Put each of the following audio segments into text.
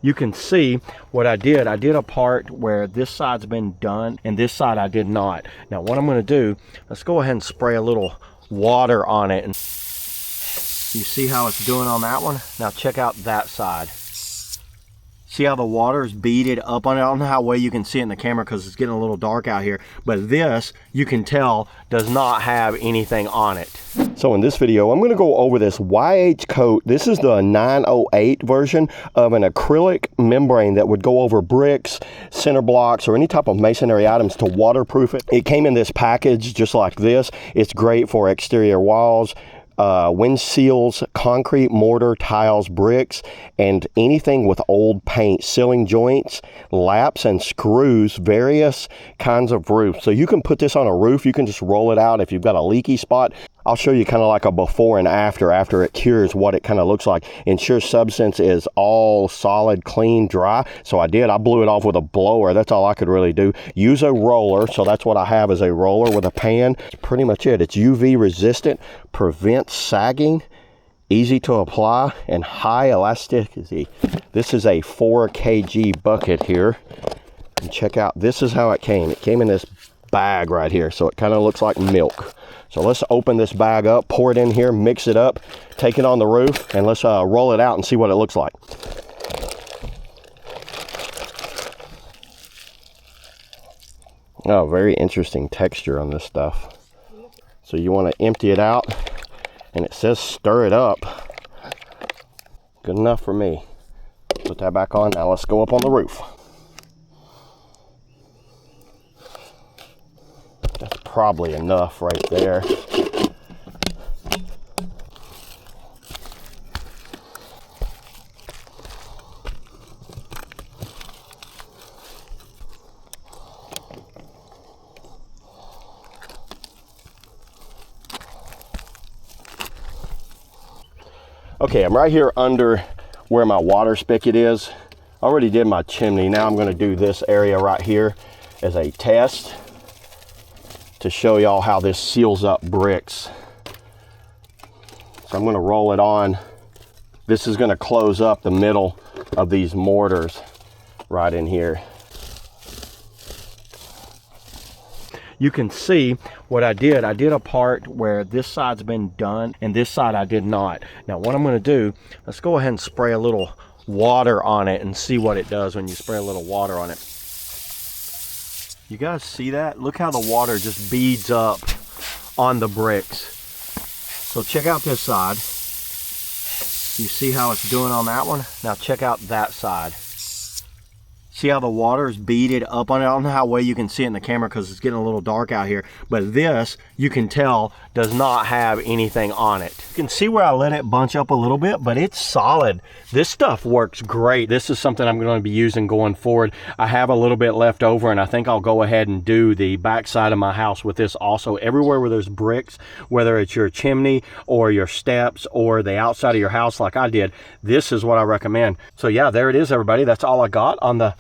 You can see what I did. I did a part where this side's been done and this side I did not. Now what I'm going to do, let's go ahead and spray a little water on it. And you see how it's doing on that one? Now check out that side. See how the water is beaded up on it? I don't know how well you can see it in the camera because it's getting a little dark out here, but this, you can tell, does not have anything on it. So in this video, I'm going to go over this YH coat. This is the 908 version of an acrylic membrane that would go over bricks, center blocks, or any type of masonry items to waterproof it. It came in this package just like this. It's great for exterior walls, wind seals, concrete, mortar, tiles, bricks, and anything with old paint, sealing joints, laps, and screws, various kinds of roofs. So you can put this on a roof. You can just roll it out if you've got a leaky spot. I'll show you kind of like a before and after it cures, what it kind of looks like. Ensure substance is all solid, clean, dry. So I blew it off with a blower. That's all I could really do. Use a roller. So that's what I have, is a roller with a pan. That's pretty much it. It's UV resistant, prevents sagging, easy to apply, and high elasticity. This is a 4 kg bucket here. And check out, this is how it came. It came in this bag right here. So it kind of looks like milk. So let's open this bag up, pour it in here, mix it up, take it on the roof, and let's roll it out and see what it looks like. Oh, very interesting texture on this stuff. So you want to empty it out, and it says stir it up. Good enough for me. Put that back on. Now let's go up on the roof. That's probably enough right there. Okay, I'm right here under where my water spigot is. I already did my chimney. Now I'm going to do this area right here as a test to show y'all how this seals up bricks. So I'm going to roll it on. This is going to close up the middle of these mortars right in here. You can see what I did. I did a part where this side's been done and this side I did not. Now what I'm going to do, let's go ahead and spray a little water on it and see what it does when you spray a little water on it. You guys see that? Look how the water just beads up on the bricks. So check out this side. You see how it's doing on that one? Now check out that side. See how the water is beaded up on it? I don't know how well you can see it in the camera because it's getting a little dark out here, but this, you can tell, does not have anything on it. You can see where I let it bunch up a little bit, but it's solid. This stuff works great. This is something I'm going to be using going forward. I have a little bit left over, and I think I'll go ahead and do the back side of my house with this also. Everywhere where there's bricks, whether it's your chimney or your steps or the outside of your house like I did, this is what I recommend. So yeah, there it is, everybody. That's all I got on the,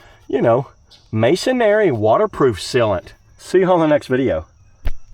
masonry waterproof sealant. See you on the next video.